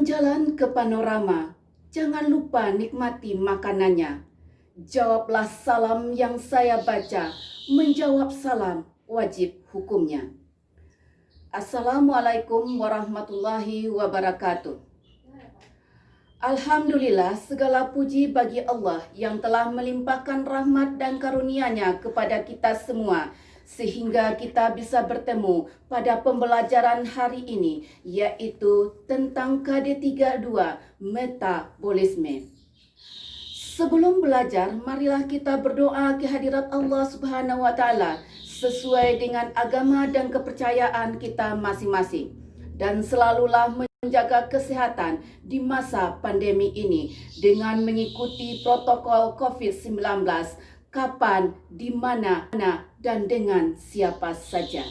jalan ke panorama, jangan lupa nikmati makanannya. Jawablah salam yang saya baca, menjawab salam wajib hukumnya. Assalamualaikum warahmatullahi wabarakatuh. Alhamdulillah, segala puji bagi Allah yang telah melimpahkan rahmat dan karunia-Nya kepada kita semua, sehingga kita bisa bertemu pada pembelajaran hari ini, yaitu tentang KD32 metabolisme. Sebelum belajar, marilah kita berdoa kehadirat Allah Subhanahu wa Ta'ala sesuai dengan agama dan kepercayaan kita masing-masing, dan selalulah menjaga kesehatan di masa pandemi ini dengan mengikuti protokol COVID-19 kapan, di mana, dan dengan siapa saja.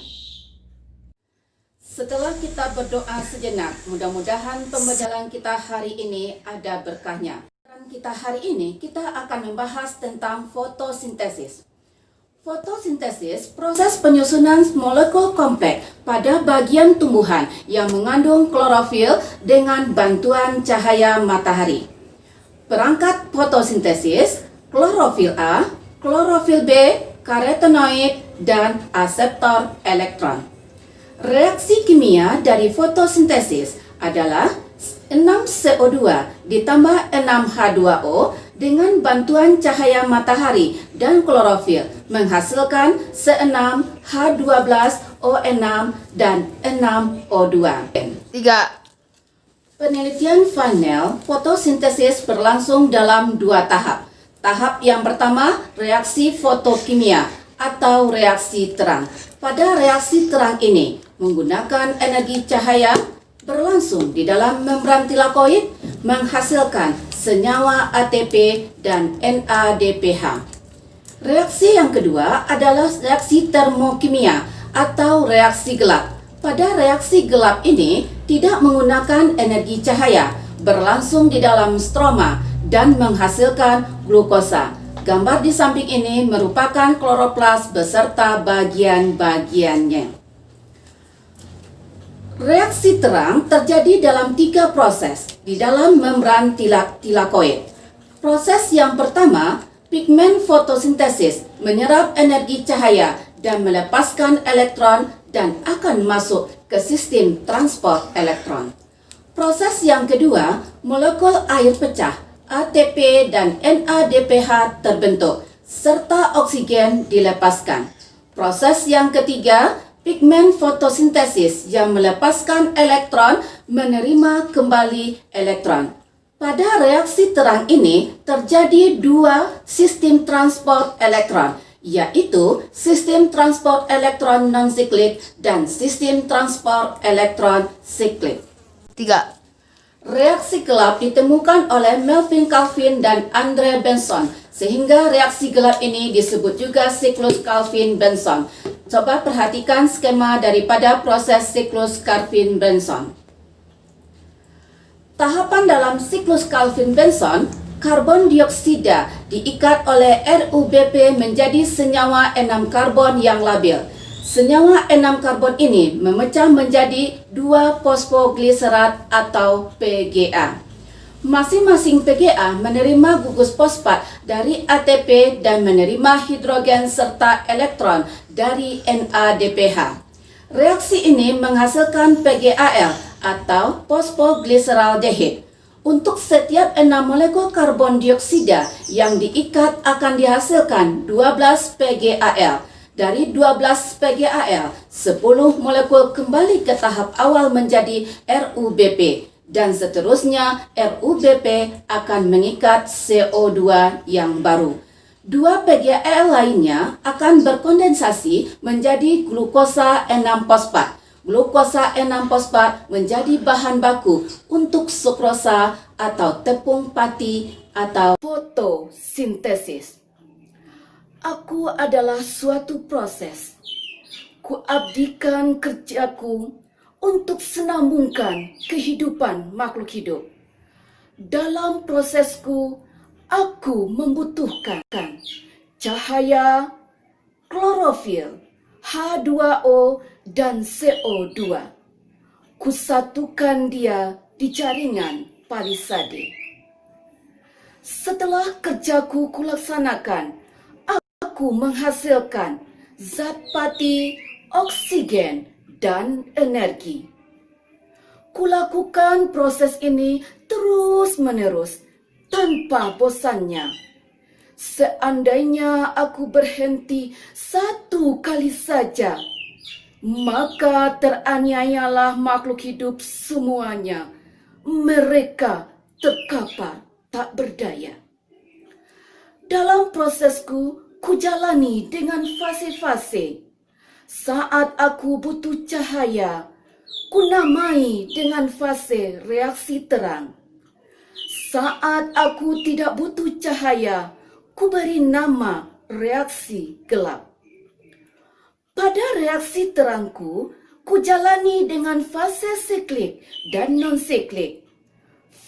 Setelah kita berdoa sejenak, mudah-mudahan pembelajaran kita hari ini ada berkahnya. Kita hari ini kita akan membahas tentang fotosintesis. Fotosintesis, proses penyusunan molekul kompleks pada bagian tumbuhan yang mengandung klorofil dengan bantuan cahaya matahari. Perangkat fotosintesis, klorofil A, klorofil B, karotenoid, dan aseptor elektron. Reaksi kimia dari fotosintesis adalah 6CO2 ditambah 6H2O dengan bantuan cahaya matahari dan klorofil menghasilkan C6H12O6 dan 6O2. 3. Penelitian Funnell, fotosintesis berlangsung dalam 2 tahap. Tahap yang pertama, reaksi fotokimia atau reaksi terang. Pada reaksi terang ini menggunakan energi cahaya berlangsung di dalam membran tilakoid menghasilkan senyawa ATP dan NADPH. Reaksi yang kedua adalah reaksi termokimia atau reaksi gelap. Pada reaksi gelap ini tidak menggunakan energi cahaya, berlangsung di dalam stroma dan menghasilkan glukosa. Gambar di samping ini merupakan kloroplas beserta bagian-bagiannya. Reaksi terang terjadi dalam 3 proses di dalam membran tilakoid. Proses yang pertama, pigmen fotosintesis menyerap energi cahaya dan melepaskan elektron dan akan masuk ke sistem transport elektron. Proses yang kedua, molekul air pecah, ATP dan NADPH terbentuk, serta oksigen dilepaskan. Proses yang ketiga, pigmen fotosintesis yang melepaskan elektron menerima kembali elektron. Pada reaksi terang ini terjadi 2 sistem transport elektron, yaitu sistem transport elektron non-siklik dan sistem transport elektron siklik. 3. Reaksi gelap ditemukan oleh Melvin Calvin dan Andre Benson, sehingga reaksi gelap ini disebut juga siklus Calvin-Benson. Coba perhatikan skema daripada proses siklus Calvin-Benson. Tahapan dalam siklus Calvin-Benson, karbon dioksida diikat oleh RuBP menjadi senyawa 6 karbon yang labil. Senyawa 6 karbon ini memecah menjadi 2 fosfogliserat atau PGA. Masing-masing PGA menerima gugus fosfat dari ATP dan menerima hidrogen serta elektron dari NADPH. Reaksi ini menghasilkan PGAL atau fosfogliseraldehid. Untuk setiap 6 molekul karbon dioksida yang diikat akan dihasilkan 12 PGAL. Dari 12 PGAL, 10 molekul kembali ke tahap awal menjadi RuBP. Dan seterusnya RuBP akan mengikat CO2 yang baru. 2 PGAL lainnya akan berkondensasi menjadi glukosa 6-fosfat. Glukosa 6-fosfat menjadi bahan baku untuk sukrosa atau tepung pati atau fotosintesis. Aku adalah suatu proses. Kuabdikan kerjaku untuk senambungkan kehidupan makhluk hidup. Dalam prosesku, aku membutuhkan cahaya, klorofil, H2O, dan CO2. Kusatukan dia di jaringan Palisade. Setelah kerjaku kulaksanakan, aku menghasilkan zat pati, oksigen, dan energi. Kulakukan proses ini terus-menerus tanpa bosannya. Seandainya aku berhenti satu kali saja, maka teraniayalah makhluk hidup semuanya. Mereka terkapar tak berdaya. Dalam prosesku, kujalani dengan fase-fase. Saat aku butuh cahaya, kunamai dengan fase reaksi terang. Saat aku tidak butuh cahaya, kuberi nama reaksi gelap. Pada reaksi terangku, kujalani dengan fase siklik dan non-siklik.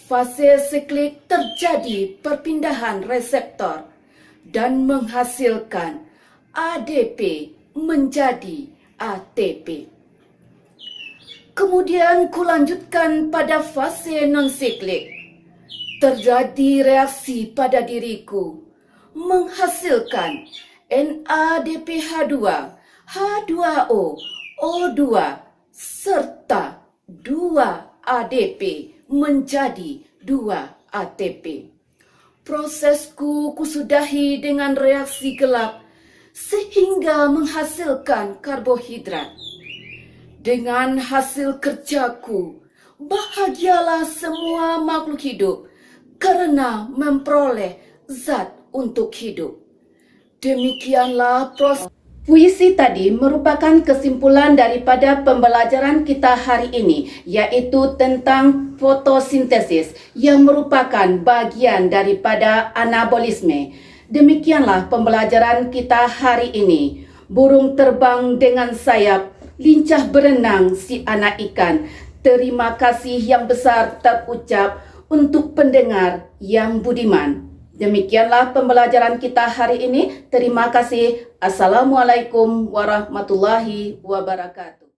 Fase siklik terjadi perpindahan reseptor dan menghasilkan ADP menjadi ATP. Kemudian kulanjutkan pada fase non-siklik. Terjadi reaksi pada diriku, menghasilkan NADPH2, H2O, O2, serta 2 ADP menjadi 2 ATP. Prosesku kusudahi dengan reaksi gelap sehingga menghasilkan karbohidrat. Dengan hasil kerjaku, bahagialah semua makhluk hidup karena memperoleh zat untuk hidup. Demikianlah proses. Puisi tadi merupakan kesimpulan daripada pembelajaran kita hari ini, yaitu tentang fotosintesis yang merupakan bagian daripada anabolisme. Demikianlah pembelajaran kita hari ini. Burung terbang dengan sayap, lincah berenang si anak ikan. Terima kasih yang besar terucap untuk pendengar yang budiman. Demikianlah pembelajaran kita hari ini. Terima kasih. Assalamualaikum warahmatullahi wabarakatuh.